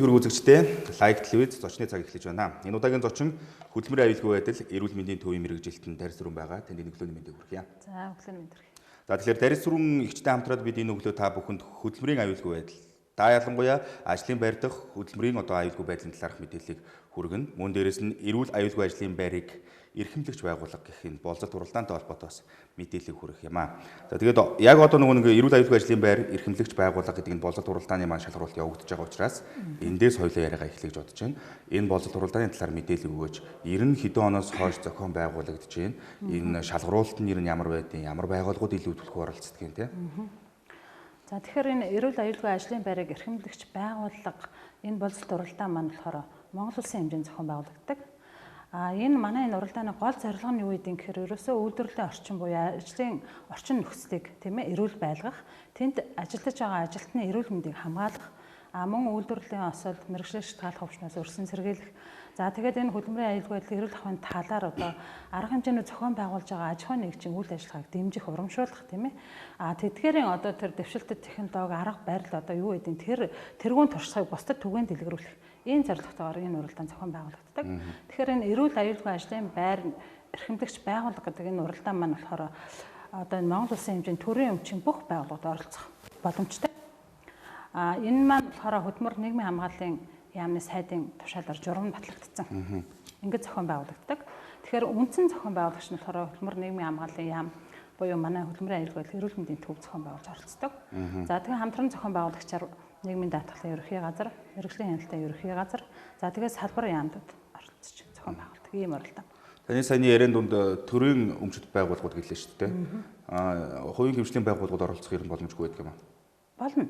төрөв үзэгчдээ лайк телевиз зочны цаг эхлэж байна. Энэ удаагийн зочин хөдөлмөрийн аюулгүй байдал, эрүүл мэндийн төвийн мэрэгжилтэн Дарис Сүрэн байгаа. Танд энэ өглөөний мэндийг хүргье. За өглөөний мэнд хүргье. За тэгэхээр Дарис Сүрэн ихтэй хамтраад бид энэ өглөө та бүхэнд хөдөлмөрийн аюулгүй байдал, та ялангуяа ажлын байр дахь хөдөлмөрийн аюулгүй байдлын талаарх мэдээллийг хүргэнэ. Мөн дээрэс нь эрүүл аюулгүй ажлын байрыг эрхэмлэгч байгууллага гэх энэ боловсрол уралдаантай холбоотойс мэдээлэл хүргэх юм аа. За тэгээд яг одоо нэг эрүүл аюулгүй ажлын байр эрхэмлэгч байгууллага гэдэг энэ боловсрол уралдааны маань шалгаруулалт явагдаж байгаа учраас эндээс хоёулаа яриагаа эхлэж бодож байна. Энэ боловсрол уралдааны талаар мэдээлэл өгөөж 90 хэдэн оноос хойш зохион байгуулагдаж байна. Энэ шалгаруулалт нь ямар байдیں۔ Ямар байгууллагууд илүү төлхөө оролцдог юм те. За тэгэхээр энэ эрүүл аюулгүй ажлын байрыг эрхэмлэгч байгууллага энэ боловсрол уралдаан маань болохоор Монгол Улсын хэмжээнд зохион байгуулагддаг. Энэ манай энэ уралдааны гол зорилго нь юу гэдэг гэхээр ерөөсөө үйлдвэрлэлийн орчин буюу ажлын орчин нөхцөлийг тийм ээ эрүүл байлгах, тэнд ажиллаж байгаа ажилтны эрүүл мэндийг хамгаалах, мөн үйлдвэрлэлийн осол мэргэжлийн шалтгаалх хөвчнөөс өрсөн сэргийлэх. За тэгээд энэ хөдөлмөрийн аюулгүй байдлын эрүүл ахуйн талаар одоо арга хэмжээний зохион байгуулж байгаа аж ахуй нэгжийн үйл ажиллагааг дэмжих, урамшуулах тийм ээ. Тэдгээрийн одоо тэр дэвшилтэд технологи, арга барил одоо юу гэдэг нь тэргүүн туршлагыг бусдад түгээн дэлгэрүүлэх. Энэ зорилготойгоор энэ уралдаан зохион байгуулагддаг. Тэгэхээр энэ эрүүл аюулгүй ажлын байр эрхэмлэгч байгууллага гэдэг энэ уралдаан маань болохоор одоо энэ Монгол Улсын хэмжээнд төрийн өмчийн бүх байгууллагууд оролцох боломжтой. Энэ маань болохоор хөдөлмөр нийгмийн хамгааллын яамны сайдын тушаалаар журам батлагдсан. Ингээд зохион байгуулагддаг. Тэгэхээр үндсэн зохион байгуулагч нь болохоор хөдөлмөр нийгмийн хамгааллын яам буюу манай хөдөлмөрийн аюулгүй байдал эрүүл мэндийн төв зохион байгуулж оролцдог. За тэгэхээр хамтран зохион байгуулагчаар нийгмийн даатгалын ерөнхий газар, мэргэжлийн хяналтын ерөнхий газар, за тэгээд салбар яамдууд оролцож зохион байгуулдаг ийм уралдаан. Таны саяны ярианд дунд төрийн өмчит байгууллагууд гэлээ шүү дээ. Хувийн хэмжээний байгууллагууд оролцох юм боломжгүй байдаг юм аа. Болно.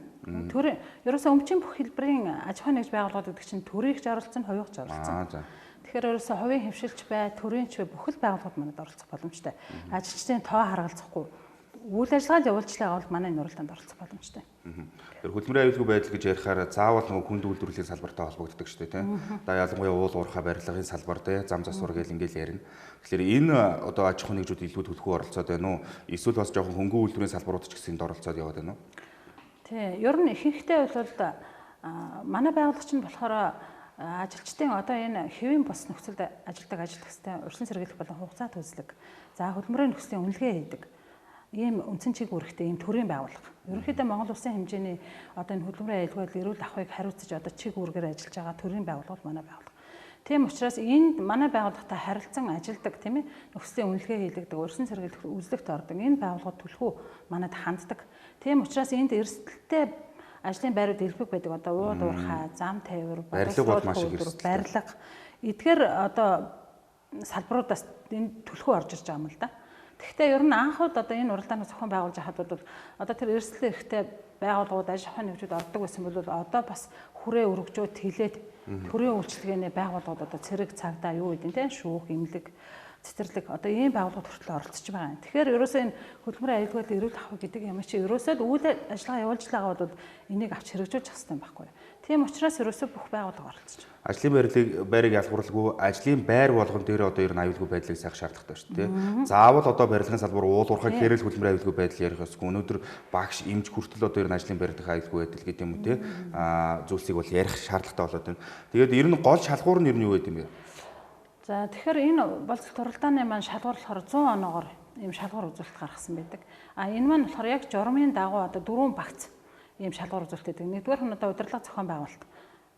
Төрийн ерөөсөө өмчийн бүх хэлбэрийн аж ахуй нэгж байгууллагууд гэдэг чинь төрийнх оролцсон, хувийнх оролцсон. Тэгэхээр ерөөсөө хувийн хэмшилч бай, төрийнч бай бүх л байгууллагууд манад оролцох боломжтой. Ажилчдын тоо харгалзахгүй үйл ажиллагааг явуулчлаа бол манай энэ уралдаанд оролцох боломжтой. Тэр хөдөлмөрийн аюулгүй байдал гэж ярихаар заавал нөгөө хүнд үйлдвэрлэлийн салбартай холбогддог шүү дээ тийм. Одоо ялангуяа уул уурхай барилгын салбар тийм зам засвар гэл ингээл ярина. Тэгэхээр энэ одоо аж ахуй нэгжүүд илүү төлхөө оролцоод байна уу? Эсвэл бас жоохон хөнгөн үйлдвэрийн салбарууд ч гэсэн энд оролцоод яваад байна уу? Тий, ер нь ихэнхдээ бол манай байгууллагч нь болохоор ажилчдын одоо энэ хэвийн бус нөхцөлд ажилладаг ажилтгчдын урьдчилан сэргийлэх болон хугацаа төслөг, за хөдөлмөрийн нөхцөлийн үнэлгээ хийдэг ийм үндсэн чиг үүрэгтэй ийм төрийн байгууллага. Ерөнхийдөө Монгол Улсын хэмжээний одоо энэ хөдөлмөрийн аюулгүй байдал эрүүл ахуйг хариуцаж одоо чиг үүргээр ажиллаж байгаа төрийн байгууллага манай байгууллага. Тийм учраас энд манай байгууллагатай харилцан ажилладаг тийм ээ нөхцөлийн үнэлгээ хийлгдэг, урьдчилан сэргийлэх үзлэгт ордог энэ байгууллагууд төлхөө манад ханддаг. Тийм учраас энд эрсдэлтэй ажлын байрууд элбэг байдаг. Одоо уул уурхай, зам тайвар, барилга эдгээр одоо салбаруудаас энэ төлхөө орж ирж байгаа юм л да. Гэхдээ ер нь анхуд одоо энэ уралдааныг зохион байгуулж байхад бол одоо тэр эрсдэл хэрэгтэй байгууллагууд аж ахуйн нэгжүүд ордог байсан бол одоо бас хүрээ өргөжөөд хилээд төрийн үйлчилгээний байгууллагууд одоо цэрэг цагдаа юу гэдэг нь тийм шүүх, имлэг, цэцэрлэг одоо ийм байгууллагууд хүртэл оролцож байгаа юм. Тэгэхээр ерөөсөө энэ хөдөлмөрийн аюулгүй байдал эрүүл ахуй гэдэг юм чи ерөөсөө үйл ажиллагаа явуулж байгаа бол энийг авч хэрэгжүүлж ах хэрэгтэй байхгүй. Тийм учраас ерөөсөө бүх байгууллага оролцож байна. Ажлын байрыг ялгуурлгүй ажлын байр болгон дээр одоо ер нь аюулгүй байдлыг сайх шаардлагатай шүү дээ. Заавал одоо барилгын салбар уул уурхай гэрэл хөдөлмөрийн аюулгүй байдал ярих ёсгүй. Өнөөдөр багш эмч хүртэл одоо ер нь ажлын байр дэх аюулгүй байдал гэдэг юм уу те зүйлсийг бол ярих шаардлагатай болоод байна. Тэгээд ер нь гол шалгуур нь ер нь юу гэдэг юм бэ? За тэгэхээр энэ боловсрол уралдааны маань шалгуур болохоор 100 оноогоор ийм шалгуур үзүүлэлт гаргасан байдаг. Энэ маань болохоор яг журмын дагуу одоо 4 багц ийм шалгуур үзүүлэлт байдаг. Нэгдүгээр нь одоо удирдлага зохион байгуулалт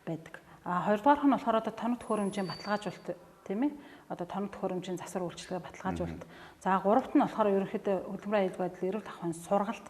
байдаг. Хоёрдугаарх нь болохоор одоо тоног төхөөрөмжийн баталгаажуулалт тийм ээ. Одоо тоног төхөөрөмжийн засвар үйлчилгээ баталгаажуулалт. За гуравт нь болохоор ерөнхийдөө хөдөлмөрийн аюулгүй байдал эрүүл ахуйн сургалт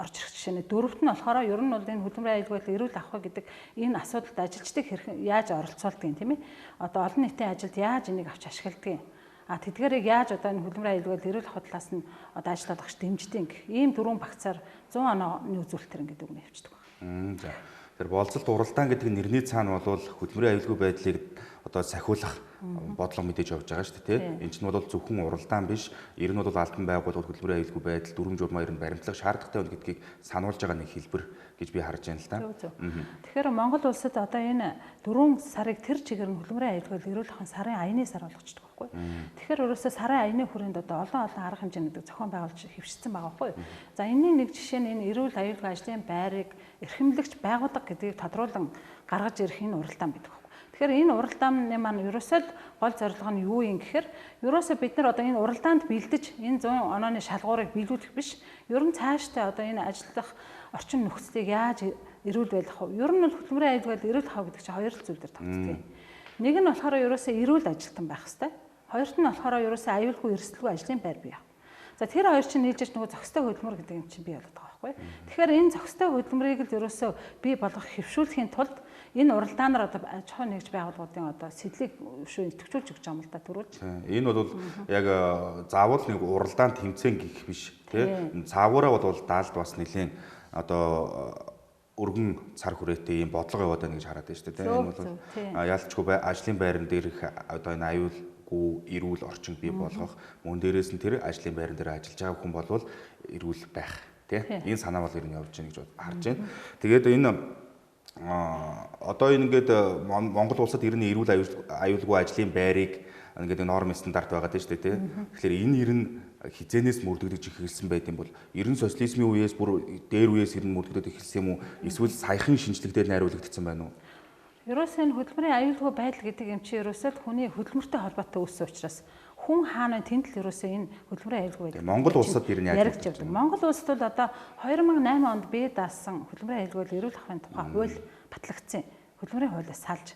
орж ирэх жишээ. Дөрөвт нь болохоор ер нь бол энэ хөдөлмөрийн аюулгүй байдал эрүүл ахуй гэдэг энэ асуудалд ажилчдыг хэрхэн яаж оролцуулдаг юм тийм ээ. Одоо олон нийтийн ажилд яаж энийг авч ашигладаг юм. Тэдгээрийг яаж одоо энэ хөдөлмөрийн аюулгүй байдал эрүүл ахуй талаас нь одоо ажил олгогч дэмждэг ийм 4 багцаар 100 онооны үзүүлэлтээр ингээд үг нэвчдэг байна. За. Тэр болцолт уралдаан гэдэг нэрний цаана бол хөдөлмөрийн аюулгүй байдлыг одоо сахиулах бодлого мэдээж явж байгаа шүү дээ. Энэ чинь бол зөвхөн уралдаан биш. Ер нь бол албан байгууллагууд хөдөлмөрийн аюулгүй байдал, дүрм журмаар нь баримтлах шаардлагатай байна гэдгийг сануулж байгаа нэг хэлбэр гэж би харж байна л да. Тэгэхээр Монгол улсад одоо энэ 4 сарыг тэр чигээр нь хөдөлмөрийн аюулгүй эрүүл ахуйн сарын аяны сар болгочдөг байхгүй. Тэгэхээр өөрөөсөө сарын аяны хүрээнд одоо олон арга хэмжээний зохион байгуулж хэвшигдсэн байгаа байхгүй. За энэний нэг жишээ нь энэ эрүүл аюулгүй ажлын байрыг эрхэмлэгч байгууллага гэдгийг тодруулан гаргаж ирэх энэ уралдаан байдаг. Тэгэхээр энэ уралдааны маань ерөөсөө гол зорилго нь юу юм гэхээр ерөөсөө бид нар одоо энэ уралдаанд бэлдэж энэ 100 онооны шалгуурыг биелүүлэх биш. Ер нь цаашдаа одоо энэ ажиллах орчин нөхцөлийг яаж эрүүл байлгах вэ? Ер нь бол хөдөлмөрийн аюулгүй эрүүл хав гэдэг чинь хоёр зүйл дээр тогтдог. Нэг нь болохоор ерөөсөө эрүүл ажилтан байх хэрэгтэй. Хоёрт нь болохоор ерөөсөө аюулгүй эрсдэлгүй ажлын байр бий. За тэр хоёр чинь нийлж нөгөө зохистой хөдөлмөр гэдэг юм чинь бий болоод байгаа байхгүй. Тэгэхээр энэ зохистой хөдөлмөрийг л ерөөсөө бий болгох хэвшүүлэхийн тулд энэ уралдаанаар одоо аж ахуй нэгж байгууллагуудын одоо сэтлийг шүү идэвхжүүлж өгч байгаа юм л да түрүүж. Энэ бол яг заавал нэг уралдаан тэмцээн гэх биш тий. Цааваараа бол даалд бас нэлийн одоо өргөн цар хүрээтэй ийм бодлого яваад байна гэж хараад байна шүү дээ. Энэ бол ялцгүй ажлын байран дээрх одоо энэ аюулгүй эрүүл орчин бий болгох, мөн дээрээс нь тэр ажлын байран дээр ажиллаж байгаа хүн болвол эрүүл байх тий. Энэ санаа бол ер нь явж байна гэж харж байна. Тэгээд энэ одоо ингээд Монгол улсад ер нь эрүүл аюулгүй ажлын байрыг ингээд норм стандарт байгаа дээ шүү дээ тий. Тэгэхээр энэ ер нь хизээнээс мөрдөгдөж эхэлсэн байт юм бол ер нь социализмын үеэс бүр дээр үеэс ер нь мөрдөгдөж эхэлсэн юм уу? Эсвэл саяхан шинжилгээгээр найруулагдсан байна уу? Ерөөсөө энэ хөдөлмөрийн аюулгүй байдал гэдэг юм чи ерөөсөө хүний хөдөлмөртэй холбоотой үүссэн учраас хүн хаана тэнд л ерөөсөө энэ хөдөлмөрийн аюулгүй байдал Монгол улсад ер нь яаж явагдав. Монгол улсад бол одоо 2008 онд бие даасан хөдөлмөрийн аюулгүй эрүүл ахуйн тухай хууль батлагдсан. Хөдөлмөрийн хуулиас салж.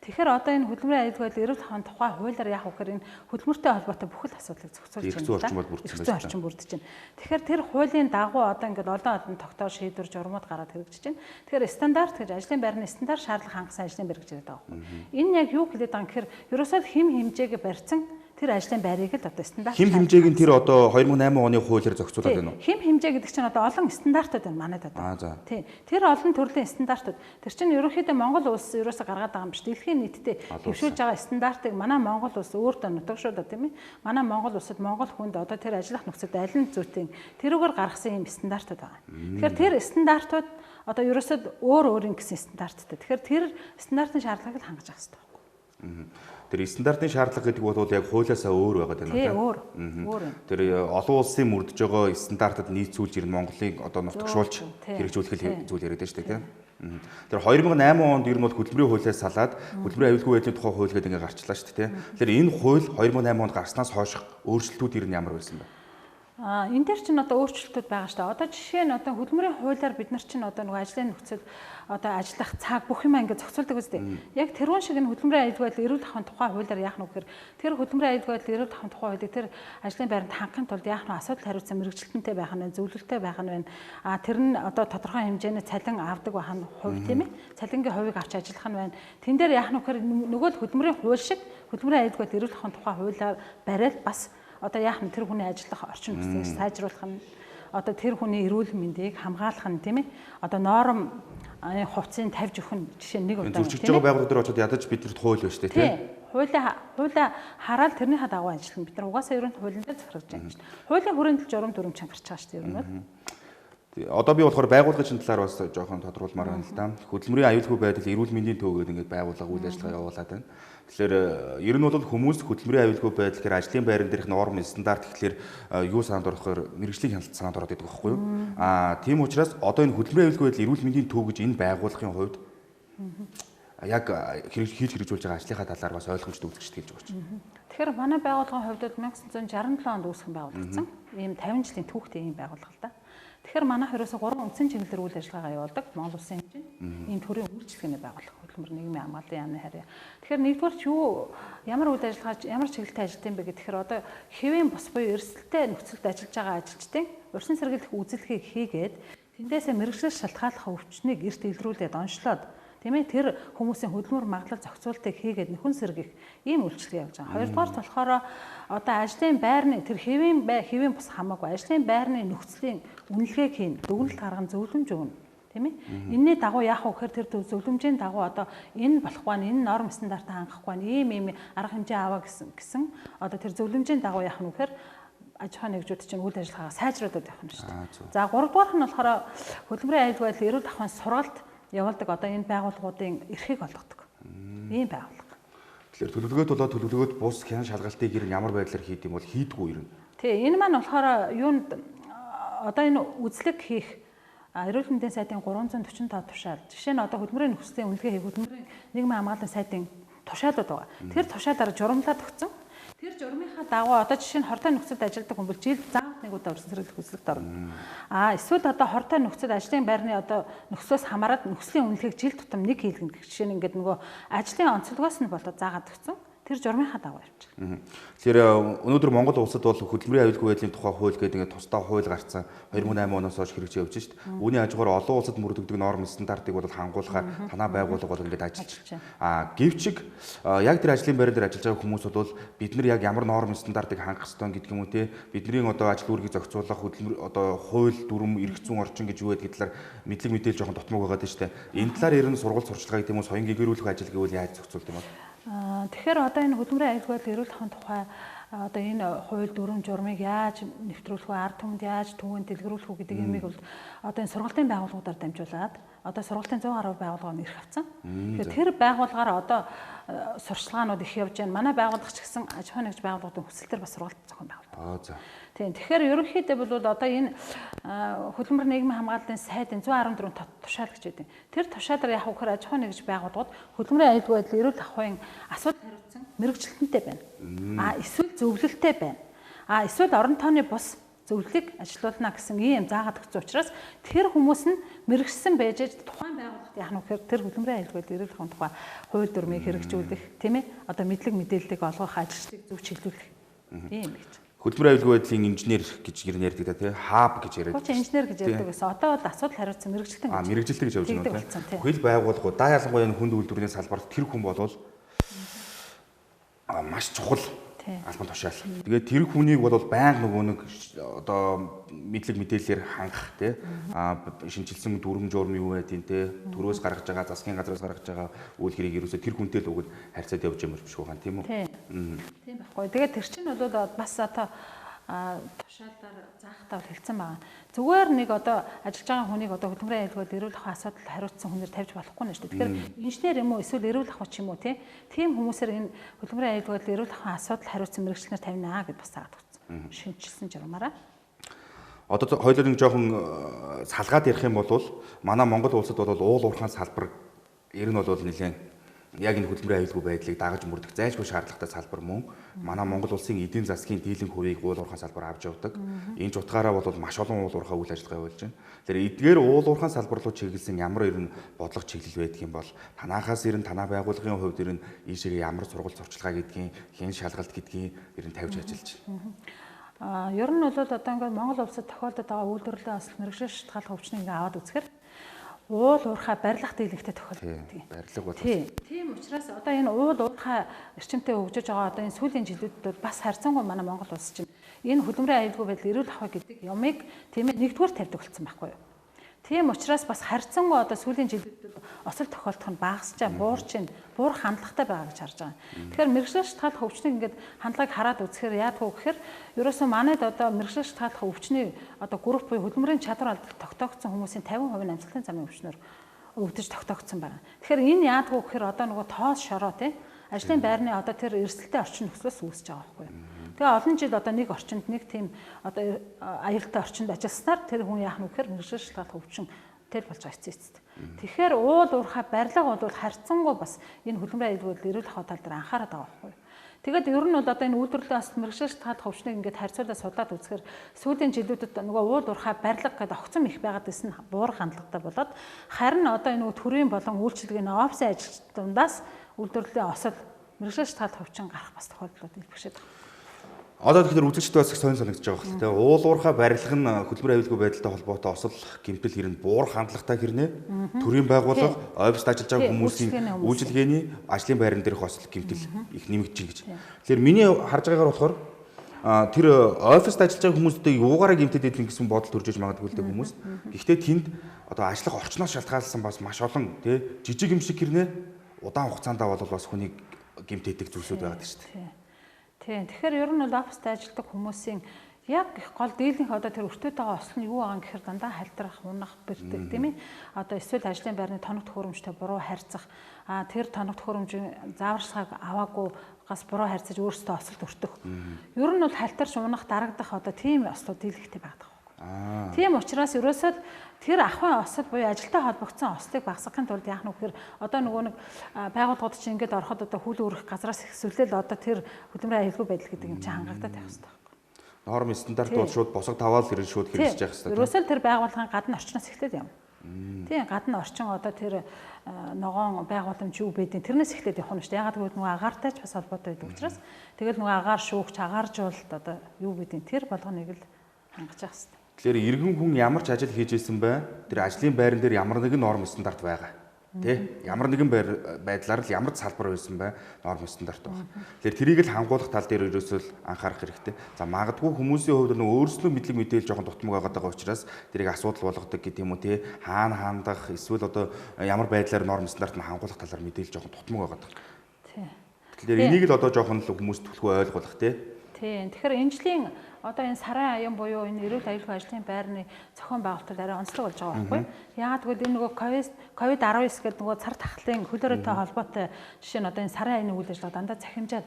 Тэгэхээр одоо энэ хөдөлмөрийн аюулгүй эрүүл ахуйн тухай хуулиар яах вэ гэхээр энэ хөдөлмөртэй холбоотой бүх л асуудлыг зохицуулж байна. Орчин бүрдэж байна. Тэгэхээр тэр хуулийн дагуу одоо ингээд олон тогтоол шийдвэр журмууд гараад хэрэгжиж байна. Тэгэхээр стандарт гэж ажлын байрны стандарт шаардлага хангасан ажлын байр гэж байдаг байхгүй. Энэ яг юу хэлээд байгаа юм гэхээр ерөөсөө хэм хэмжээгээ барьсан тэр ажлын байрыг л одоо стандарт хэм хэмжээг нь тэр одоо 2008 оны хуулиар зохицуулаад байна уу? Хэм хэмжээ гэдэг чинь одоо олон стандартууд байна манайд одоо. Тий. Тэр олон төрлийн стандартууд. Тэр чинь ерөнхийдөө Монгол улс ерөөсө гаргаад байгаа юм биш. Дэлхийн нийтэд хэвшүүлж байгаа стандартыг манай Монгол улс өөртөө нутагшуулдаг тийм ээ. Манай Монгол улсад Монгол хүнд одоо тэр ажиллах нөхцөлд аль нь зүйтэй тэрүүгээр гаргасан юм стандартууд байгаа. Тэгэхээр тэр стандартууд одоо ерөөсөө өөр гэсэн стандарттай. Тэгэхээр тэр стандартын шаардлагыг л хангаж авах хэрэгтэй байхгүй. Тэр стандартын шаардлага гэдэг бол яг хуулиасаа өөр байгаа тийм үү? Тийм өөр. Тэр олон улсын мөрдөж байгаа стандартад нийцүүлж ирнэ Монголыг одоо нутагшуулж хэрэгжүүлэх зүйл яриад байна шүү дээ тийм. Тэр 2008 онд ер нь бол хөдөлмөрийн хуулиас салаад хөдөлмөрийн аюулгүй байдлын тухай хууль гэдэг ингээ гарчлаа шүү дээ тийм. Тэгэхээр энэ хууль 2008 онд гарснаас хойш өөрчлөлтүүд ер нь ямар байсан бэ? Энэ дээр чинь одоо өөрчлөлтүүд байгаа шүү дээ. Одоо жишээ нь одоо хөдөлмөрийн хуулиар бид нар чинь одоо нөгөө ажлын нөхцөл одоо ажиллах цаг бүх юм ингээд зохицуулдаг үстэй. Яг тэрүүн шиг энэ хөдөлмөрийн аюулгүй байдал эрүүл ахуйн тухай хуулиар яах нь вэ гэхээр тэр хөдөлмөрийн аюулгүй байдал эрүүл ахуйн тухай хуулийг тэр ажлын байранд хангахын тулд яах нь асуудал хариуцсан мэрэгчлэнтэй байх нь зөвлөлттэй байх нь байна. Тэр нь одоо тодорхой хэмжээний цалин авдаг байх нь хувь тийм ээ. Цалингийн хувийг авч ажиллах нь байна. Тэн дээр яах нь вэ гэхээр нөгөө л хөдөлмөрийн хууль шиг хөдөлмөрийн аюулгүй байдал эрүүл ахуйн тухай хуулиар бариад бас одоо яах нь тэр хүний ажиллах орчин нөхцөлийг сайжруулах нь одоо тэр хүний эрүүл мэндийг хамгаалах нь тийм ээ одоо норм хувцсыг тавьж өгөх нь жишээ нэг удаа зөрчилж байгаа байгууллага дээр очиод ядаж биднэрт хууль байна шүү дээ тийм хуулиа хараад тэрнийхээ дагуу ажиллана бид нар угаасаа ерөнхий хуулийн дээр захирагч байгаа юм шүү дээ хуулийн хүрээнд л журам дүрм чанга гарч байгаа шүү дээ ер нь одоо би болохоор байгууллагын талаар бас жоохон тодруулмаар байна л да. Хөдөлмөрийн аюулгүй байдал эрүүл мэндийн төвөөр ингээд байгууллага үйл ажиллагаа явуулаад байна. Тэгэхээр ер нь бол хүмүүс хөдөлмөрийн аюулгүй байдал гэхээр ажлын байран дээрх норм стандарт гэхэлэр юу санаанд орохоор мэрэгжлийн хяналт санаанд ороод байдаг байхгүй юу? Тийм учраас одоо энэ хөдөлмөрийн аюулгүй байдал эрүүл мэндийн төв гэж энэ байгууллагын хувьд яг хийж хэрэгжүүлж байгаа ажлынхаа талаар бас ойлгомжтой үзэгчд хэлж байгаа чинь. Тэгэхээр манай байгууллагын хувьд 1967 онд үүсгэн байгуулагдсан. Ийм 50 жилийн түүхтэй ийм байгууллага л да. Тэгэхээр манайх ерөөсө 3 үндсэн чиглэлээр үйл ажиллагаа явуулдаг. Монгол улсын хэмжээнд ийм төрлийн үйлчлэгээний байгууллага хөдөлмөр нийгмийн хамгааллын яамны харьяа. Тэгэхээр нэгдүгээр юу ямар үйл ажиллагаа ямар чиглэлтэй ажилладаг юм бэ гэхээр одоо хэвийн бус буюу эрсдэлтэй нөхцөлд ажиллаж байгаа ажилчдын урьдчилан сэргийлэх үйлчлэгийг хийгээд тэндээсээ мэргэжил шалтгааллах өвчнийг эрт илрүүлээд онцлоод тийм ээ тэр хүмүүсийн хөдөлмөр магадлал зохицуултыг хийгээд нөхөн сэргийх ийм үйлчлэг явж байгаа. Хоёрдугаар болохоор одоо ажлын байрны тэр хэвийн бус хамаагүй ажлын байрны нөхцөлийн үнэлгээг хийн, дүгнэлт гарган зөвлөмж өгнө. Тийм ээ. Энэний дагуу яах вэ гэхээр тэр зөвлөмжийн дагуу одоо энэ болохгүй нь энэ норм стандартаа хангахгүй нь ийм арга хэмжээ аваа гэсэн одоо тэр зөвлөмжийн дагуу яах нь гэхээр аж ахуйн нэгжүүд чинь үйл ажиллагаагаа сайжруулад явах нь шүү дээ. За 3 дугаарх нь болохоор хөдөлмөрийн аюулгүй байдал эрүүл ахуйн сургалт явуулдаг одоо энэ байгууллагуудын эрхийг олгодог. Ийм байгууллага. Тэгэхээр төлөвлөгөөд болоод төлөвлөгөөд бус хян шалгалтыг ямар байдлаар хийх юм бол хийдгүү юм. Тий, энэ маань болохоор юунд одоо энэ үзлэг хийх эрүүл мэндийн сайдын 345 тушаал. Жишээ нь одоо хөдөлмөрийн нөхцөлийн үнэлгээ хийх хөдөлмөрийн нийгмийн хамгаалалтын сайдын тушаалууд байгаа. Тэр тушаалаар журамлаад өгсөн. Тэр журмынхаа дагуу одоо жишээ нь хортой нөхцөлд ажилладаг хүн бол жилд заавал нэг удаа өрсөлдөх хүслэгт орно. Эсвэл одоо хортой нөхцөлд ажлын байрны одоо нөхцлөөс хамаарат нөхцөлийн үнэлгээг жил тутам нэг хийлгэнэ гэх жишээ нь ингээд нөгөө ажлын онцлогоос нь болоод заагаад өгсөн. Тэр журмынхаа дагуу явчих. Тэгэхээр өнөөдөр Монгол улсад бол хөдөлмөрийн аюулгүй байдлын тухай хууль гэдэг ингээд тусдаа хууль гарсан 2008 оноос хойш хэрэгжиж явж шít. Үүний хажуугаар олон улсад мөрдөгдөг норм стандартыг бол хангуулахаар танаа байгууллага бол ингээд ажиллаж байна. Гэвчиг яг тэр ажлын байран дээр ажиллаж байгаа хүмүүс бол бид нар яг ямар норм стандартыг хангах ёстой гэдэг юм уу те бидний одоо ажил үүргийг зохицуулах хөдөлмөр одоо хууль дүрм эрх зүйн орчин гэж юу гэдэг талаар мэдлэг мэдээлэл жоохон дотмог байгаа дээ шүү дээ. Энэ талаар ер нь сургалт сурчлагаа гэдэг юм уу соён гэгэрүүлэх ажил гэвэл яаж зохицуулт юм бол? Тэгэхээр одоо энэ хөдөлмөрийн аюулгүй байдал эрүүл ахуйн тухай одоо энэ хууль дүрм журмыг яаж нэвтрүүлэх вэ, ард түмэнд яаж түүнд дэлгэрүүлэх вэ гэдэг юмыг бол одоо энэ сургалтын байгууллагуудаар дамжуулаад одоо сургалтын 100 гаруй байгууллага нэрх авсан. Тэгэхээр тэр байгууллагаар одоо сурчлагаанууд их явж байна. Манай байгууллага ч гэсэн аж ахуйн нэгж байгууллагуудын хүсэлтээр бас сургалт зохион байгуулдаг. За. Тийм. Тэгэхээр ерөнхийдөө бол одоо энэ хөдөлмөр нийгмийн хамгаалалтын сайдын 114 тушаал гэж байдаг. Тэр тушаалаар яг хөөр аж ахуйн нэгж байгууллагууд хөдөлмөрийн аюулгүй байдал эрүүл ахуйн асуудал хариуцсан мэрэгчлэнтэй байна. Эсвэл зөвлөлттэй байна. Эсвэл орон тооны бус зөвлөлийг ажилуулна гэсэн ийм заагаад өгсөн учраас тэр хүмүүс нь мэрэгсэн байж тухайн байгууллагт яах нь гэхээр тэр хөдөлмөрийн аюулгүй байдал эрүүл ахуйн тухай хууль дүрмийг хэрэгжүүлэх тийм ээ одоо мэдлэг мэдээллийг олгох ажилчдыг зөв чиглүүлэх ийм гэж. Хөдөлмөрийн аюулгүй байдлын инженер гэж ярьдаг да тий хаб гэж яриад. Хуучин инженер гэж ярьдаг гэсэн. Одоо бол асуудал хариуцсан мэрэгчлэн гэж. Мэрэгчлэлтэй гэж явж байна тий. Хөл байгууллагууд даа ялангуяа энэ хүнд үйлдвэрийн салбарт тэр хүн болвол маш чухал албан тушаал. Тэгээд тэр хүнийг бол байнга нөгөө нэг одоо мэдлэг мэдээлэлээр хангах тий шинжилсэн дүрм журм юу байдیں۔ Тий төрөөс гаргаж байгаа засгийн газраас гаргаж байгаа үйл хэрэг ерөөсө тэр хүнтэй л уг харьцаад явж ямар биш байгаа тийм үү? Тийм байхгүй. Тэгээд тэр чинь бол бас одоо тушаалаар заахтаа хэлсэн байгаа. Зүгээр нэг одоо ажиллаж байгаа хүнийг одоо хөдөлмөрийн аюулгүй эрүүл ахуйн асуудал хариуцсан хүнээр тавьж болохгүй нэ шүү дээ. Тэгэхээр инженер юм уу эсвэл эрүүл ахуй ч юм уу тийм хүмүүсээр энэ хөдөлмөрийн аюулгүй эрүүл ахуйн асуудал хариуцсан мэрэгчлэнээр тавина гэд бас заагаад өгсөн. Шинжилсэн журмаараа. Одоо хоёулаа нэг жоохон салгаад ярих юм бол манай Монгол улсад бол уул уурхайн салбар ер нь бол нэлээд яг энэ хөдөлмөрийн аюулгүй байдлыг дагаж мөрдөх зайлшгүй шаардлагатай салбар мөн манай Монгол улсын эдийн засгийн дийлэнх хувийг уул уурхайн салбар авч явдаг. Энэ ч утгаараа бол маш олон уул уурхай үйл ажиллагаа явуулж байна. Тэгэхээр эдгээр уул уурхайн салбар руу чиглэсэн ямар ер нь бодлого чиглэл байдаг юм бол танахаас ер нь танаа байгууллагын хувьд ер нь ийшээ ямар сургалт сурчлагаа гэдгийг хэн шалгалт гэдгийг ер нь тавьж ажиллаж байна. Ер нь бол одоо ингээд Монгол улсад тохиолдод байгаа үйлдвэрлэлийн асал мэргэжлийн шалтгааллах өвчнийг ингээд аваад үзэхээр уул уурхай барилга дийлэнхтэй тохиолддог. Барилга бол. Тийм учраас одоо энэ уул уурхай эрчимтэй хөгжиж байгаа одоо энэ сүүлийн жилүүдэд бас харьцангуй манай Монгол улс чинь энэ хөдөлмөрийн аюулгүй байдал эрүүл ахуй гэдэг юмыг тийм ээ нэгдүгээр тавьдаг болсон байхгүй юу? Тийм учраас бас харьцангуй одоо сүүлийн жилүүдэд осол тохиолдох нь багасч буур хандлагатай байгаа гэж харж байгаа. Тэгэхээр мэргэжлийн шалтгааллах өвчнийг ингээд хандлагыг хараад үзэхээр яадаг вэ гэхээр ерөөсөө манайд одоо мэргэжлийн шалтгааллах өвчний одоо групп буюу хөдөлмөрийн чадвар алдалт тогтоогдсон хүмүүсийн 50% нь амьсгалын замын өвчнөр өвдөж тогтоогдсон байна. Тэгэхээр энэ яадаг вэ гэхээр одоо нөгөө тоос шороо тийм ажлын байрны одоо тэр эрсдэлтэй орчин нөхцлөөс үүсэж байгаа байхгүй юу? Тэгээ олон жил одоо нэг орчинд нэг тийм одоо аюултай орчинд ажилласнаар тэр хүн яах нь вэ гэхээр мэргэжлийн шалтгааллах өвчин тэл болж байгаа эцэст. Тэгэхээр уул уурхай барилга бол харьцангуй бас энэ хөдөлмөрийн аюулгүй байдал эрүүл ахуй тал дээр анхаарат байгаа байхгүй юу? Тэгээд ер нь бол одоо энэ үйлдвэрлэлийн асал мэргэжлийн шалтгааллах өвчнийг ингээд харьцуулаад судлаад үзэхээр сүүлийн жилүүдэд нөгөө уул уурхай барилга гэдэг огцом их байгаад байсан буур хандлагатай болоод харин одоо энэ төрийн болон үйлчилгээний офисын ажилчид дундаас үйлдвэрлэлийн осол мэргэжлийн шалтгааллах өвчин гарах бас тохиолдлууд илэрхшээд байна. Одоо тэгэхээр үзэгчдээ бас их сонир санагдаж байгаа хэрэг тийм уул уурхай барилга нь хөдөлмөрийн аюулгүй байдалтай холбоотой осол гэмтэл хэрнээ буур хандлагатай хэрнээ төрийн байгууллага оффист ажиллаж байгаа хүмүүсийн үйлчилгээний ажлын байран дээрх осол гэмтэл их нэмэгдэж байна гэж. Тэгэхээр миний харж байгаагаар болохоор тэр оффист ажиллаж байгаа хүмүүстээ юугаараа гэмтээд идэв гэсэн бодол төрж иж магадгүй л дээ хүмүүс. Гэхдээ тэнд одоо ажиллах орчноос шалтгаалсан бас маш олон тий жижиг юм шиг хэрнээ удаан хугацаанд бол бас хүнийг гэмтээдэг зүйлсүүд байгаа шүү дээ. Тийм. Тэгэхээр ер нь бол оффист ажилладаг хүмүүсийн яг их гол дийлэнх одоо тэр өртөөтэйгээ ослон нь юу байгаа гэхээр дандаа халтрах, унах, бэрдэг тийм ээ. Одоо эсвэл ажлын байрны тоног төхөөрөмжтэй буруу харьцах, тэр тоног төхөөрөмжийн зааварчилгааг аваагүй гас буруу харьцаж өөрсдөө осолд өртөх. Ер нь бол халтарч унах, дарагдах одоо тийм ослууд дийлэнхтэй байдаг. Тийм учраас ерөөсөө тэр ахуйн осол буюу ажилтай холбогдсон ослыг багасгахын тулд яах нь гэхээр одоо нөгөө нэг байгууллагууд чинь ингээд ороход одоо хүл өрөх газраас ихсүүлэл одоо тэр хөдөлмөрийн аюулгүй байдал гэдэг юм чинь хангагдаад байх хэрэгтэй. Норм стандарт бол шууд босог таваал хэрэг шууд хэрэгжиж явах хэрэгтэй. Ерөөсөө тэр байгууллагын гадна орчноос эхлээд юм. Тийм гадна орчин одоо тэр ногоон байгууламж юу байдیں۔ Тэрнээс эхлээд явах нь шүү дээ. Ягаад гэвэл нөгөө агаартай ч бас холбоотой байдаг учраас тэгэл нөгөө агаар шүүгч, агааржуулалт одоо юу байдیں۔ Тэр болгоныг л хангаж явах хэрэгтэй. Тэгэхээр иргэн хүн ямар ч ажил хийж исэн бай, тэр ажлын байран дээр ямар нэгэн норм стандарт байгаа. Тэ? Ямар нэгэн байдлаар л ямар ч салбар байсан бай, норм стандарт байна. Тэгэхээр тэрийг л хангуулах тал дээр ерөөсөө анхаарах хэрэгтэй. За магадгүй хүмүүсийн хувьд нөгөө өөрснөө мэдлэг мэдээлэл жоохон дутмаг байгаа учраас тэрийг асуудал болгодог гэдэг юм уу те. Хаана хандах, эсвэл одоо ямар байдлаар норм стандарт нь хангуулах талаар мэдээлэл жоохон дутмаг байгаа. Тэгэхээр энийг л одоо жоохон л хүмүүс төлхөө ойлгуулах те. Тийм. Тэгэхээр энэ жилийн одоо энэ сарын аян буюу энэ эрүүл аюулгүй ажлын байрны зохион байгуулалт арай онцлог болж байгаа байхгүй. Яагаад гэвэл энэ нөгөө COVID-19 гэдэг нөгөө цар тахлын хөлөөрөйтэй холбоотой жишээ нь одоо энэ сарын аяны үйл ажиллагаа дандаа захимжаад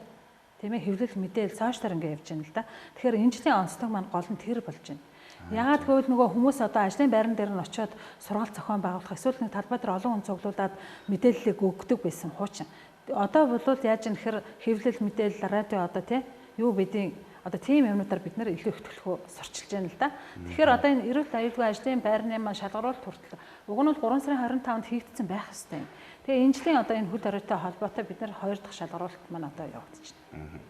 тийм ээ хэвлэл мэдээлэл сошиалар ингээд явж байна л да. Тэгэхээр энэ жилийн онцлог маань гол нь тэр болж байна. Яагаад гэвэл нөгөө хүмүүс одоо ажлын байран дээр нь очиод сургаалт зохион байгуулах эсвэл нэг талбай дээр олон хүн цуглуулад мэдээллийг өгдөг байсан хуучин. Одоо бол яаж юм гэхээр хэвлэл мэдээлэл радио одоо тийм юу бидийн одоо тийм юмнуудаар бид нэр илүү их төлхөө сурчилж байна л да. Тэгэхээр одоо энэ эрүүл аюулгүй ажлын байрны маань шалгаруулалт хүртэл уг нь бол 3 сарын 25-нд хийгдсэн байх хэвээр. Тэгээ энэ жилийн одоо энэ хөл хоройтой холбоотой бид нэр 2 дахь шалгаруулалт маань одоо явагдчихна.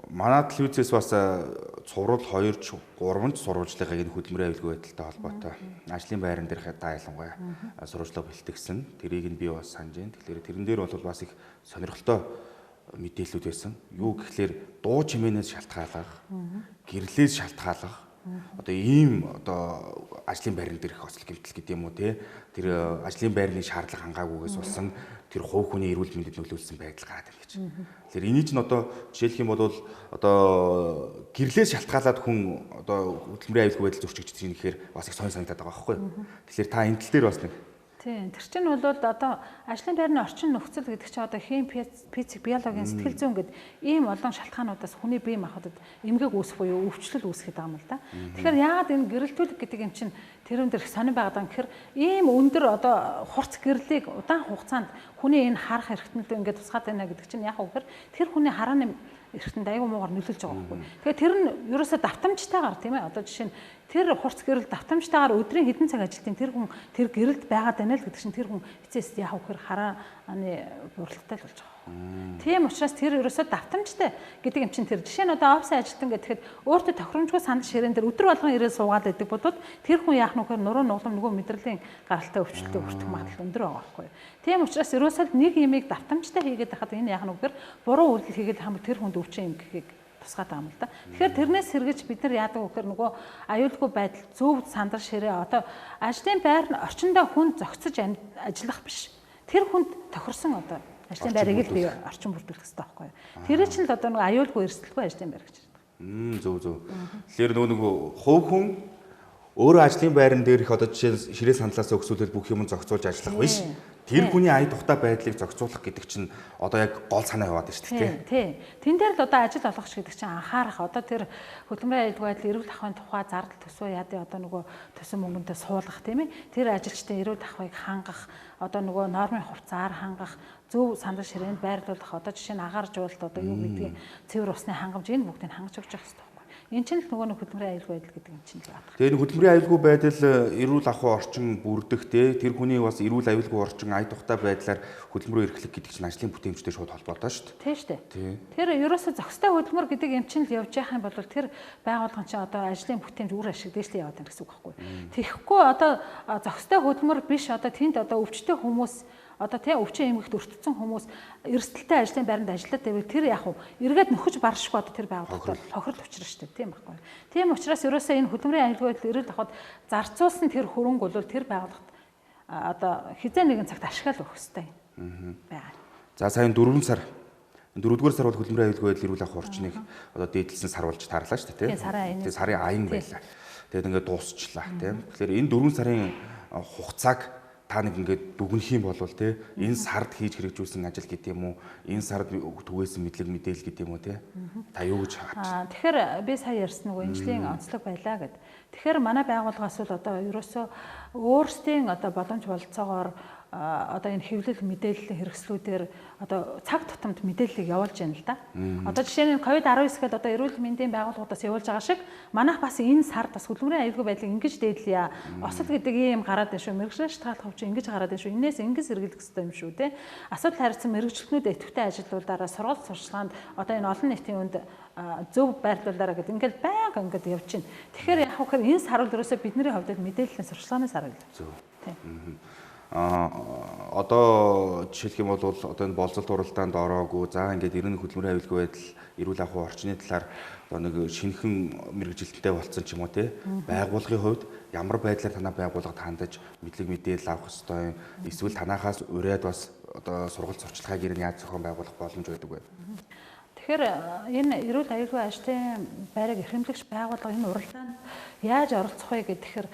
Манай телевизээс бас цуврал 2 ч 3 ч сурвалжлагыг энэ хөдөлмөрийн аюулгүй байдалтай холбоотой ажлын байран дээр та ялангуяа сурвалжлага бэлтгэсэн. Тэрийг нь би бас санаж байна. Тэгэхээр тэрэн дээр бол бас их сонирхолтой мэдээлэлүүд байсан. Юу гэхлээр дуу чимээнээс шалтгаалах, гэрлээс шалтгаалах одоо ийм одоо ажлын байран дээрх осол гэмтэл гэдэг юм уу те. Тэр ажлын байрны шаардлага хангаагүйгээс болсон тэр хувь хүний эрүүл мэндэд нөлөөлсөн байдал гараад байна гэж. Тэгэхээр энийг ч одоо жишээлх юм бол одоо гэрлээс шалтгаалаад хүн одоо хөдөлмөрийн аюулгүй байдал зөрчигдж байгаа юм гэхээр бас их сонир санагдаад байгаа байхгүй юу. Тэгэхээр та энэ тал дээр бас нэг тийм. Тэр чинь бол одоо ажлын байрны орчин нөхцөл гэдэг чинь одоо хим, физик, биологийн сэтгэл зүйн гэдэг ийм олон шалтгаануудаас хүний бие махбодод эмгэг үүсэх буюу өвчлөл үүсгэж байгаа юм л да. Тэгэхээр яагаад энэ гэрэлтүүлэг гэдэг юм чинь тэрүүн дээр сонир байгаад байгаа гэхээр ийм өндөр одоо хурц гэрлийг удаан хугацаанд хүний энэ харах эрхтэнтэй ингээд тусгаад байна гэдэг чинь яг үгээр тэр хүний харааны эрхтэнд аюу муугар нөлөөлж байгаа байхгүй. Тэгэхээр тэр нь ерөөсөө давтамжтайгаар тийм ээ одоо жишээ нь тэр хурц гэрэл давтамжтайгаар өдрийн хэдэн цаг ажилтیں۔ Тэр хүн тэр гэрэлд байгаад байна л гэдэг чинь тэр хүн эцэст яах вэ гэхээр харааны бурлагтай л болж байгаа. Тийм учраас тэр ерөөсөө давтамжтай гэдэг юм чинь тэр жишээ нь одоо офисын ажилтан гэхэд өөртөө тохиромжгүй сандал ширээн дээр өдөр болгон ирээд суугаад байдаг бодвол тэр хүн яах нь гэхээр нуруу нуглам нөгөө мэдрэлийн гаралтай өвчлөлтөд хүртэх магадлал өндөр байгаа байхгүй. Тийм учраас ерөөсөө нэг юмыг давтамжтай хийгээд байхад энэ яах нь гэхээр буруу үйлдэл хийгээд хамт тэр хүнд өвчин юм гэхийг тусгаад байгаа юм л да. Тэгэхээр тэрнээс сэргэж бид нар яадаг вэ гэхээр нөгөө аюулгүй байдал зөв сандар ширээ одоо ажлын байр нь орчиндөө хүн зохицож ажиллах биш. Тэр хүнд тохирсон одоо ажлын байрыг л бий орчин бүрдүүлэх хэрэгтэй байхгүй юу. Тэр чинь л одоо нөгөө аюулгүй эрсдэлгүй ажлын байр гэж байна. Зөв. Тэгэхээр нөгөө хувь хүн өөрөө ажлын байран дээр их одоо жишээ ширээ сандлаасаа өгсүүлэл бүх юм зохицуулж ажиллах биш. Тэр хүний ая тухтай байдлыг зохицуулах гэдэг чинь одоо яг гол санаа яваад байна шүү дээ. Тийм. Тэн дээр л одоо ажил олгогч гэдэг чинь анхаарах одоо тэр хөдөлмөрийн аюулгүй байдал эрүүл ахуйн тухай зардал төсөө яадын одоо нөгөө төсөн мөнгөнтэй суулгах тийм ээ. Тэр ажилчдын эрүүл ахуйг хангах одоо нөгөө нормын хувцаар хангах зөв сандал ширээнд байрлуулах одоо жишээ нь агааржуулалт одоо юу гэдгийг цэвэр усны хангамж энэ бүгдийг хангаж өгч явах хэрэгтэй. Энэ чинь л нөгөө хөдөлмөрийн аюулгүй байдал гэдэг юм чинь л байна. Тэгээ хөдөлмөрийн аюулгүй байдал эрүүл ахуй орчин бүрдэх тэр хүний бас эрүүл аюулгүй орчин ая тухтай байдлаар хөдөлмөрөөр эрхлэх гэдэг чинь ажлын бүтээмжтэй шууд холбоотой шүү дээ. Тийм шүү дээ. Тэр ерөөсөө зохистой хөдөлмөр гэдэг юм чинь л явж явах юм бол тэр байгууллагын чинь одоо ажлын бүтээмж үр ашиг дээшлээ яваад байна гэсэн үг байхгүй. Тэгэхгүй одоо зохистой хөдөлмөр биш одоо тэнд одоо өвчтөе хүмүүс одоо тийм өвчин эмгэгт өртсөн хүмүүс эрсдэлтэй ажлын байранд ажиллаад байвал тэр яг уу эргээд нөхөж баршгүй одоо тэр байгууллагад тохирол учрна шүү дээ. Тийм байхгүй. Тийм учраас ерөөсөө энэ хөдөлмөрийн аюулгүй байдал эрүүл ахуйд зарцуулсан тэр хөрөнгө бол тэр байгууллагад одоо хизээ нэгэн цагт ашиглал өгөх хэрэгтэй байна. За сая 4 сар 4-р сар бол хөдөлмөрийн аюулгүй байдал эрүүл ахуй орчныг одоо дээдлсэн сар болж таарлаа шүү дээ, тийм. Тэгээ сарын аян байлаа. Тэгээд ингээд дуусчлаа, тийм. Тэгэхээр энэ 4 сарын хугацааг та нэг ингээд дүгнэх юм бол тийм энэ сард хийж хэрэгжүүлсэн ажил гэдэг юм уу? Энэ сард түгээсэн мэдлэг мэдээлэл гэдэг юм уу, тийм. Та юу гэж харж? Тэгэхээр би сая ярьсан нөгөө энэжлийн онцлог байлаа гэд. Тэгэхээр манай байгууллагаас бол одоо ерөөсөө өөрсдийн одоо боломж болцоогоор одоо энэ хэвлэл мэдээллийн хэрэгслүүдээр одоо цаг тутамд мэдээллийг явуулж байна л да. Одоо жишээ нь COVID-19 гэдэг одоо эрүүл мэндийн байгууллагуудаас явуулж байгаа шиг манайх бас энэ сард бас хөдөлмөрийн аюулгүй байдлыг ингэж дээдлэе. Осол гэдэг ийм гараад байна шүү. Мэргэжлийн шалтгаалт хөвч ингэж гараад байна шүү. Инээс ингэж сэргийлэх хэрэгтэй юм шүү те. Асуудал хариуцсан мэргэжлэгнүүд идэвхтэй ажилуулаараа сургалт сурчлаганд одоо энэ олон нийтийн үнд зөв байрлуулаараа гэдэг ингээд байнга ингээд явж байна. Тэгэхээр яг хөхөр энэ сар бол ерөөсөө бидний хувьд мэдээллийн сурчлагын сар л. Зөв. Одоо жишээлх юм бол одоо энэ болцолт уралдаанд ороогүй за ингээд ер нь хөдөлмөрийн аюулгүй байдал эрүүл ахуй орчны талаар одоо нэг шинэхэн мэрэгжилттэй болсон ч юм уу те байгууллагын хувьд ямар байдлаар танай байгууллагад хандаж мэдлэг мэдээлэл авах ёстой юм эсвэл танахаас ураад бас одоо сургалт сурчлагыг ер нь яаж зохион байгуулах боломж байдаг вэ? Тэгэхээр энэ эрүүл аюулгүй ажлын байрыг эрхэмлэгч байгууллага энэ уралдаанд яаж оролцох вэ гэхээр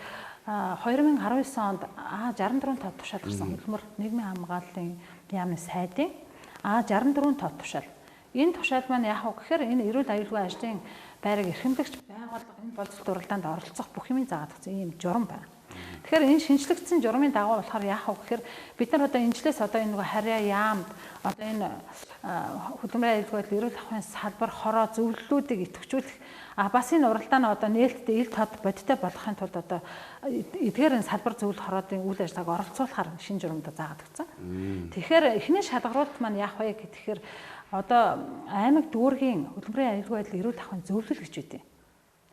2019 онд А64 тод тушаал гарсан хөдөлмөр нийгмийн хамгааллын яамны сайдын А64 тод тушаал. Энэ тушаал маань яг гэхээр энэ эрүүл аюулгүй ажлын байрыг эрхэмлэгч байгууллага энэ болцолт уралдаанд оролцох бүх юмыг заадаг ийм журам байна. Тэгэхээр энэ шинжлэгдсэн журмын дагуу болохоор яг гэхээр бид нар одоо энэжлээс одоо энэ нөгөө харьяа яамд одоо энэ хөдөлмөрийн аюулгүй байдал эрүүл ахуйн салбар хороо зөвлөлүүдийг идэвхжүүлэх бас энэ уралдааны одоо нээлттэй ил тод бодиттой болгохын тулд одоо эдгээр энэ салбар зөвлөлт хороодын үйл ажиллагааг оролцуулахаар шинэ журамд заагдагдсан. Тэгэхээр эхний шалгаруулалт маань яах вэ гэхээр одоо аймаг дүүргийн хөдөлмөрийн аюулгүй байдал эрүүл ахуйн зөвлөл гэж үүтэй.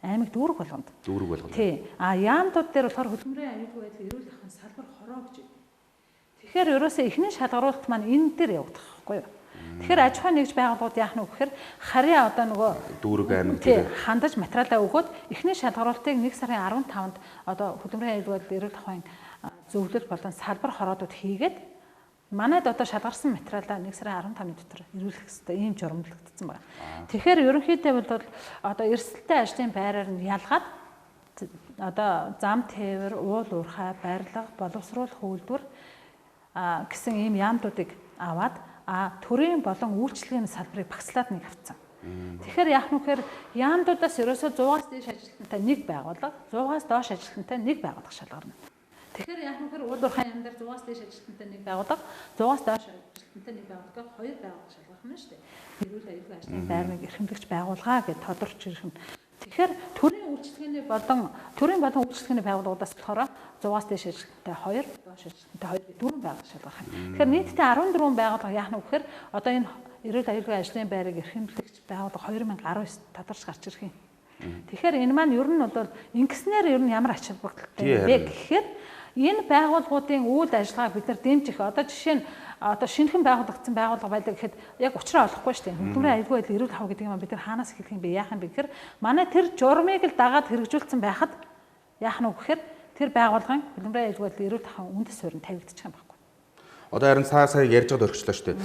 Аймаг дүүрэг болгонд. Дүүрэг болгонд. Тий. Яамдууд дээр болохоор хөдөлмөрийн аюулгүй байдал эрүүл ахуйн салбар хороо гэж үүтэй. Тэгэхээр ерөөсөө эхний шалгаруулалт маань энэ дээр явагдах байхгүй юу? Тэгэхээр аж ахуйн нэгж байгууллагууд яах нь вэ гэхээр харьяа одоо нөгөө дүүрэг аймаг дээр хандаж материалаа өгөөд эхний шалгаруулалтыг 1 сарын 15-нд одоо хөдөлмөрийн аюулгүй байдал эрүүл ахуйн зөвлөл болон салбар хороодууд хийгээд манайд одоо шалгарсан материалаа 1 сарын 15-ны дотор ирүүлэх хэрэгтэй ийм журамлагдсан байна. Тэгэхээр ерөнхийдөө бол одоо эрсдэлтэй ажлын байраар нь ялгаад одоо зам тээвэр, уул уурхай, барилга, боловсруулах үйлдвэр гэсэн ийм яамдуудыг аваад төрийн болон үйлчлэгийн салбарыг багслаад нэг авцсан. Тэгэхээр яах нь гэхээр яамдуудаас ерөөсөө 100-аас дээш ажилтнтай нэг байгууллага, 100-аас доош ажилтнтай нэг байгууллага шалгарна. Тэгэхээр яах нь гэхээр уул уурхай яам дээр 100-аас дээш ажилтнтай нэг байгууллага, 100-аас доош ажилтнтай нэг байгууллага хоёр байгууллага шалгах нь шүү дээ. Эрүүл аюулгүй ажлын байрыг эрхэмлэгч байгууллага гэж тодорч ирэх нь. Тэгэхээр төрийн үйлчлэгээний болон үйлчлэгээний байгууллагуудаас болохоор 100-аас дээш ажилтнтай 2, доош ажилтнтай 2 гэх 4 байгууллага шалгах юм. Тэгэхээр нийтдээ 14 байгууллага яах нь гэхээр одоо энэ эрүүл аюулгүй ажлын байрыг эрхэмлэгч байгууллага 2019 тодорч гарч ирэх юм. Тэгэхээр энэ маань ер нь бол ингэснээр ер нь ямар ач холбогдолтой юм бэ гэхээр энэ байгууллагуудын үйл ажиллагааг бид нар дэмжих одоо жишээ нь одоо шинэхэн байгуулагдсан байгууллага байлаа гэхэд яг учраа олохгүй шүү дээ. Хөдөлмөрийн аюулгүй байдал эрүүл ахуй гэдэг юм бид нар хаанаас эхлэх юм бэ? Яах юм бэ гэхээр манай тэр журмыг л дагаад хэрэгжүүлсэн байхад яах нь вэ гэхээр тэр байгууллагын хөдөлмөрийн аюулгүй байдал эрүүл ахуйн үндэс суурь нь тавигдчих юм байна. Одоо харин сая ярьж байгаад орчихлоо шүү дээ.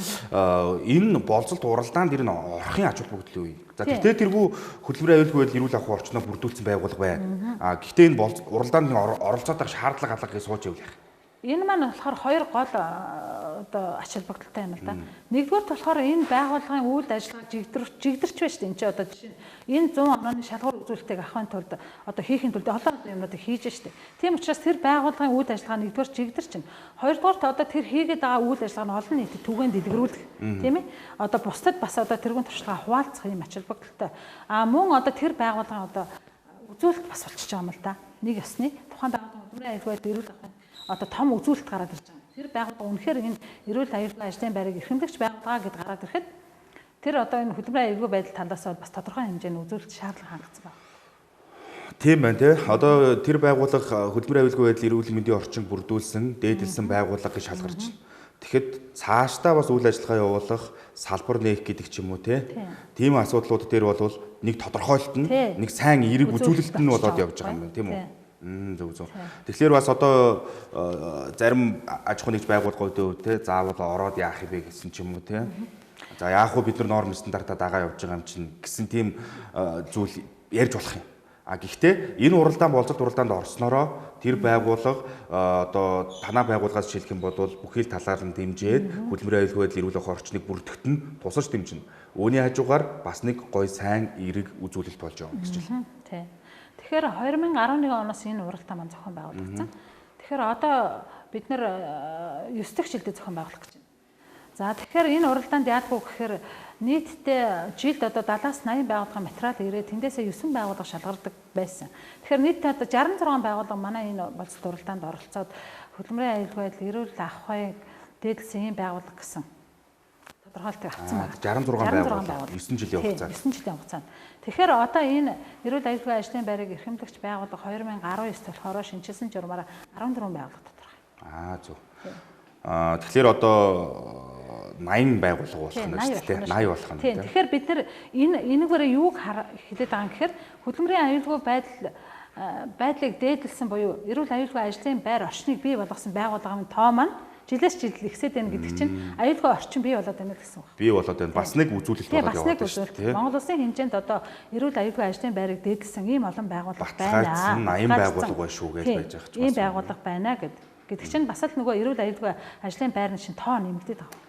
Энэ болцолт уралдаанд ер нь орохын ач холбогдол юу юм? За гэхдээ тэргүй хөдөлмөрийн аюулгүй байдал эрүүл ахуй орчноо бүрдүүлсэн байгууллага байна. Гэхдээ энэ уралдаанд оролцоод байх шаардлага алга гэж сууж явах. Энэ маань болохоор хоёр гол одоо ач холбогдолтой юм л да. Нэгдүгээр болохоор энэ байгууллагын үйл ажиллагаа жигдэрч байна шүү дээ. Энд чинь одоо жишээ нь энэ 100 онооны шалгуур үзүүлэлтийг авахын тулд одоо хийхин тулд олон юмнуудыг хийж штэ. Тийм учраас тэр байгууллагын үйл ажиллагаа нэгдүгээр жигдэрч байна. Хоёрдугаар та одоо тэр хийгээд байгаа үйл ажиллагаа нь олон нийтэд түгээн дэлгэрүүлэх тийм ээ. Одоо бусдад бас одоо тэрүүн туршлага хуваалцах юм ач холбогдолтой. Мөн одоо тэр байгууллагын одоо үзүүлэлт бас болчихж байгаа юм л да. Нэг ёсны тухайн байгууллагын хөдөлмөрийн аюулгүй байдал эрүүл ахуйн одоо том үзүүлэлт гараад ирж байгаа. Тэр байгууллага үнэхээр энэ эрүүл аюулгүй ажлын байрыг эрхэмлэгч байгууллага гэдээ гараад ирэхэд тэр одоо энэ хөдөлмөрийн аюулгүй байдал талаас нь бас тодорхой хэмжээний үзүүлэлт шаардлага хангацсан байна. Тийм байна тий. Одоо тэр байгууллага хөдөлмөрийн аюулгүй байдал эрүүл мэндийн орчин бүрдүүлсэн, дээдэлсэн байгууллага гэж шалгарч байна. Тэгэхэд цаашдаа бас үйл ажиллагаа явуулах, салбар нээх гэдэг ч юм уу тийм асуудлууд дээр бол нэг тодорхойлолт нь нэг сайн эерэг үзүүлэлт нь болоод явж байгаа юм байна тийм үү? Зөв. Тэгэхээр бас одоо зарим аж ахуйн нэгж байгууллагууд заавал ороод яах юм бэ гэсэн ч юм уу За яах вэ бид нар норм стандартаа дагаа явж байгаа юм чинь гэсэн тийм зүйл ярьж болох юм. Гэхдээ энэ уралдаан болцолт уралдаанд орсноороо тэр байгууллага одоо танаа байгууллагаас жишээлх юм бол бүхий л талаар нь дэмжиж хөдөлмөрийн аюулгүй байдал эрүүл ахуйн орчныг бүртгэхэд нь тусаж дэмжинэ. Үүний хажуугаар бас нэг гой сайн эерэг үзүүлэлт болж байгаа юм гэж байна. Тийм. Тэгэхээр 2011 оноос энэ уралдаан маань зохион байгуулагдсан. Тэгэхээр одоо бид нэр 9 дахь жилдээ зохион байгуулах гэж байна. За тэгэхээр энэ уралдаанд яадгүй гэхээр нийтдээ жилд одоо 70-80 байгууллагын материал ирээд тэндээсээ 9 байгууллага шалгардаг байсан. Тэгэхээр нийтдээ одоо 66 байгууллага манай энэ болцолт уралдаанд оролцоод хөдөлмөрийн аюулгүй байдал эрүүл ахуйг дээдлсэн ийм байгууллага гэсэн тодорхойлтыг авсан байна. 66 байгууллага 9 жилийн хугацаанд. 9 жилийн хугацаанд. Тэгэхээр одоо энэ эрүүл аюулгүй ажлын байрыг эрхэмлэгч байгууллага 2019 болохоор шинжилсэн журмаараа 14 байгууллага тодорхой. Зөв. Тэгэхээр одоо 80 байгууллага болох нь шүү дээ. 80 болох нь. Тэгэхээр бид нар энэгээрээ юуг хэлээд байгаа юм гэхээр хөдөлмөрийн аюулгүй байдлыг дээдлсэн буюу эрүүл аюулгүй ажлын байр орчныг бий болгосон байгууллагын тоо маань жилээс жил ихсээд байна гэдэг чинь аюулгүй орчин бий болоод байна гэсэн үг. Бий болоод байна. Бас нэг үзүүлэлт болоод яваад байна шүү дээ. Монгол Улсын хэмжээнд одоо эрүүл аюулгүй ажлын байрыг дээдлсэн ийм олон байгууллага байна. 80 байгууллага байна шүү гэж байж байгаа ч ийм байгууллага байна гэдэг чинь бас л нөгөө эрүүл аюулгүй ажлын байрны шин тоо нэмэгдээд байгаа.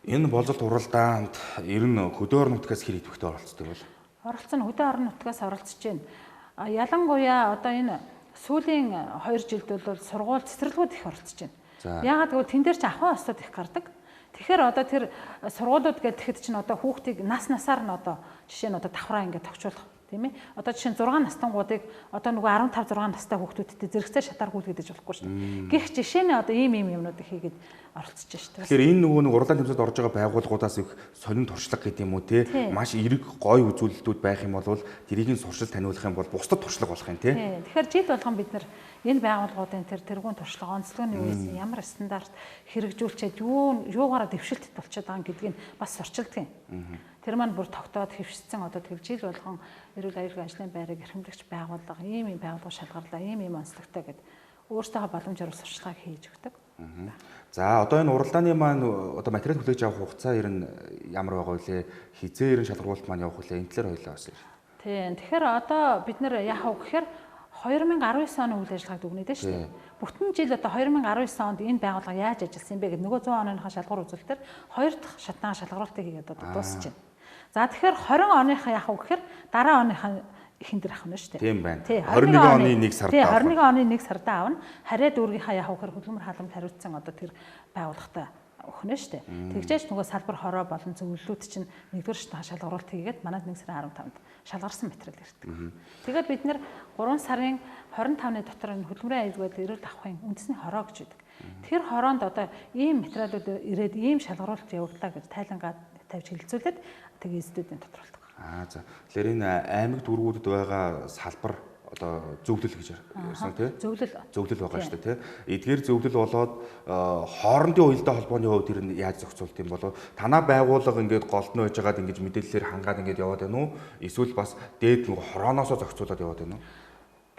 Энэ болцолт уралдаанд ер нь хөдөө орон нутгаас хэр идэвхтэй оролцдог вэ? Оролцсон хөдөө орон нутгаас оролцож байна. Ялангуяа одоо энэ сүүлийн 2 жилд бол сургууль цэцэрлэгүүд их оролцож байна. Яагаад гэвэл тэн дээр ч ахуйн осод их гардаг. Тэгэхээр одоо тэр сургуулиуд гэхэд чинь одоо хүүхдийг насаар нь одоо жишээ нь одоо давхраа ингээд товчуулах тийм ээ. Одоо жишээ нь 6 настангуудыг одоо нөгөө 15 6 настай хүүхдүүдтэй зэрэгцээ шатаар гүйлгэж болохгүй шүү дээ. Гэх жишээ нь одоо ийм юмнуудыг хийгээд оролцож байна шүү дээ. Тэгэхээр энэ нөгөө нэг уралдаан тэмцээнд орж байгаа байгууллагуудаас их сонин туршлага гэдэг юм уу те маш эерэг гой үзүүлэлтүүд байх юм бол тэрийг нь сурчил таниулах юм бол бусдад туршлага болох юм те. Тэгэхээр жил болгон бид нар энэ байгууллагуудын тэргуун туршлага онцлогын үеэс ямар стандарт хэрэгжүүлчихэд юугаараа дэвшилтэд болчиход байгаа гэдгийг бас сурчилдаг юм. Тэр маань бүр тогтоод хэвшсэн одоо тэр жил болгон эрүүл аюулгүй ажлын байрыг эрхэмлэгч байгууллага ийм байгууллага шалгарлаа ийм онцлогтой гэд өөрсдөө боломжоор сурчлагыг хийж өгдөг. За одоо энэ уралдааны маань одоо материал хүлээж авах хугацаа ер нь ямар байгаа вэ? Хизээ ер нь шалгаруулалт маань явах вэ? Энэ талаар хоёлаа бас. Тийм. Тэгэхээр одоо бид нэр яах вэ гэхээр 2019 оны үйл ажиллагааг дүгнээд байна шүү дээ. Бүтэн жил одоо 2019 онд энэ байгууллага яаж ажилласан юм бэ гэдэг нөгөө 100 оныхаа шалгуур үзүүлэлтээр 2 дахь шатнаа шалгуулалтыг хийгээд одоо дуусч байна. За тэгэхээр 20 оныхаа яах вэ гэхээр дараа оныхаа ихэн дээр авах нь шүү дээ. Тийм байна. 21 оны 1 сард авах. 21 оны 1 сард авна. Харьяа дүүргийнхаа яах вэ гэхээр хөдөлмөр халамж хариуцсан одоо тэр байгууллагатай өгнө шүү дээ. Тэгжээч нөгөө салбар хороо болон зөвлөлүүд чинь 1-р шатнаа шалгуулалт хийгээд манайд 1 сарын 15-нд шалгарсан материал ирдэг. Тэгээд бид нэр 3 сарын 25-ны дотор энэ хөдөлмөрийн аюулгүй байдал эрүүл ахуйн үндэсний хороо гэж байдаг. Тэр хороонд одоо ийм материалууд ирээд ийм шалгаруулалт явагдлаа гэж тайлангаа тавьж хэлэлцүүлээд тэгээ студент тодорхойлдог. За. Тэгэхээр энэ аймаг дүүргүүдэд байгаа салбар одоо зөвлөл гэж ярьсан тийм зөвлөл байгаа шүү дээ тийм. Эдгээр зөвлөл болоод хоорондын уялдаа холбооны хувьд тэр нь яаж зохицуулт юм болов? Танаа байгууллага ингээд голд нь байж байгаад ингээд мэдээллээр хангаад ингээд яваад байна уу? Эсвэл бас дээд нэг хорооноосоо зохицуулаад яваад байна уу?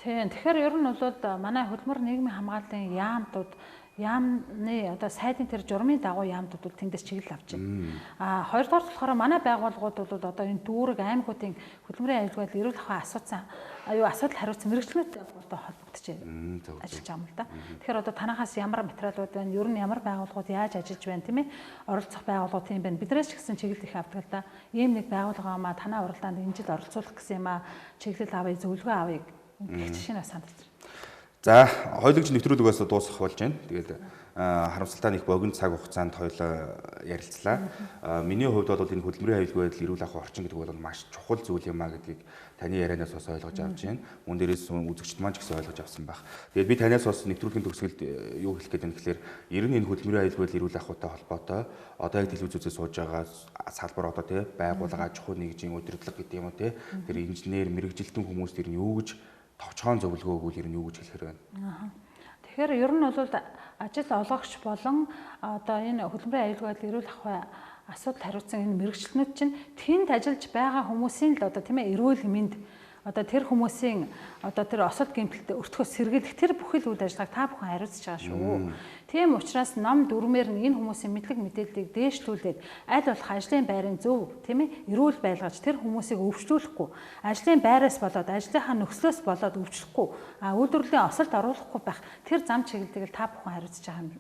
Тийм. Тэгэхээр ер нь бол манай хөдөлмөр нийгмийн хамгааллын яамдууд яамны одоо сайдын тэр журмын дагуу яамдууд бол тэндээс чиглэл авч байна. Хоёрдугаар болохоор манай байгууллагууд бол одоо энэ дүүрэг аймагуудын хөдөлмөрийн аюулгүй байдал эрүүл ахуйн асуудал хариуцсан мэргэжлүүдтэй одоо холбогдож ажиллаж байгаа юм л да. Тэгэхээр одоо танахаас ямар материалууд байна, ер нь ямар байгууллагууд яаж ажиллаж байна тийм ээ? Оролцох байгууллагууд тийм байна. Биднээс ч гэсэн чиглэл их авдаг л да. Ийм нэг байгууллага маа танаа уралдаанд энэ жил оролцуулах гэсэн юм аа. Чиглэл авъя, зөвлөгөө авъя гэх жишээнээ санагдаж байна. За, хоёулагч нэвтрүүлгээс дуусгах болж байна. Тэгээд харамсалтай нэг богино цаг хугацаанд хоёулаа ярилцлаа. Миний хувьд бол энэ хөдөлмөрийн аюулгүй байдал эрүүл ахуйн орчин гэдэг бол маш чухал зүйл юм а гэдгийг таны ярианаас бас ойлгож авч байна. Мөн дээрээс үзэгчд маань ч гэсэн ойлгож авсан байх. Тэгээд би танаас бас нэвтрүүлгийн төгсгөлд юу хэлэх гээд байна гэхээр ер нь энэ хөдөлмөрийн аюулгүй байдал эрүүл ахуйтай холбоотой одоо яг телевизүүзээ сууж байгаа салбар одоо тий байгууллага аж ахуйн нэгжийн удирдлага гэдэг юм уу тий тэр инженер мэргэжилтэн хүмүүс тэр нь юу гэж товчхон зөвлөгөө өгвөл ер нь юу гэж хэлэхээр байна. Тэгэхээр ер нь бол ажил олгогч болон одоо энэ хөдөлмөрийн аюулгүй байдлыг эрүүл ахуй асуудал хариуцсан энэ мэрэгчлэнүүд чинь тэнд ажиллаж байгаа хүмүүсийн л одоо тийм ээ эрүүл мэнд одоо тэр хүмүүсийн одоо тэр осол гэмтэлтэй өртгөөс сэргийлэх тэр бүхэл үйл ажиллагааг та бүхэн хариуцж байгаа шүү. Тийм учраас ном дүрмээр нь энэ хүмүүсийн мэдлэг мэдээллийг дээшлүүлээд аль болох ажлын байрын зөв тийм ээ эрүүл байлгаж тэр хүмүүсийг өвчлүүлэхгүй ажлын байраас болоод ажлынхаа нөхцлөөс болоод өвчлөхгүй үйлдвэрлэлийн осолд оруулахгүй байх тэр зам чиглэлийг та бүхэн хариуцж байгаа юм.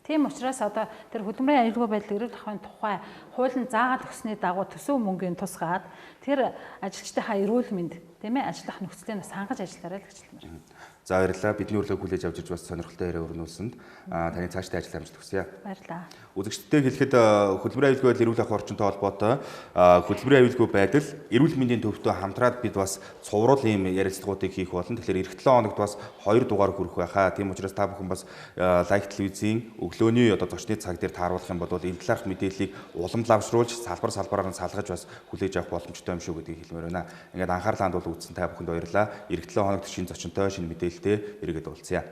Тийм учраас одоо тэр хөдөлмөрийн аюулгүй байдал эрүүл ахуйн тухай хууль нь заагаад өгсөний дагуу төсөв мөнгөний тусгаад тэр ажилчдынхаа эрүүл мэнд тийм ээ ажиллах нөхцөлийг бас хангаж ажиллаарай л гэж хэлмээр. За баярлалаа. Бидний урилгыг хүлээж авч ирж бас сонирхолтой яриа өрнүүлсэнд таны цаашдаа ажил амжилт хүсье. Баярлалаа. Үзэгчдэд хэлэхэд хөдөлмөрийн аюулгүй байдал эрүүл ахуй орчинтой холбоотой хөдөлмөрийн аюулгүй байдал эрүүл мэндийн төвтэй хамтраад бид бас цувруул ийм ярилцлагуудыг хийх болно. Тэгэхээр эх 7 хоногт бас 2 дугаар хүрэх байхаа. Тийм учраас та бүхэн бас лайк телевизийн өглөөний одоо зочны цаг дээр тааруулах юм бол энэ талаарх мэдээллийг уламжлалшруулж салбараар нь салгаж бас хүлээж авах боломжтой юм шүү гэдгийг хэлмээр байна. Ингээд анхаарлаа хандуул үзсэн та бүхэнд баярлалаа. Эх 7 хоногт шинэ зочинтой шинэ мэдээлэлтэй эргээд уулзъя.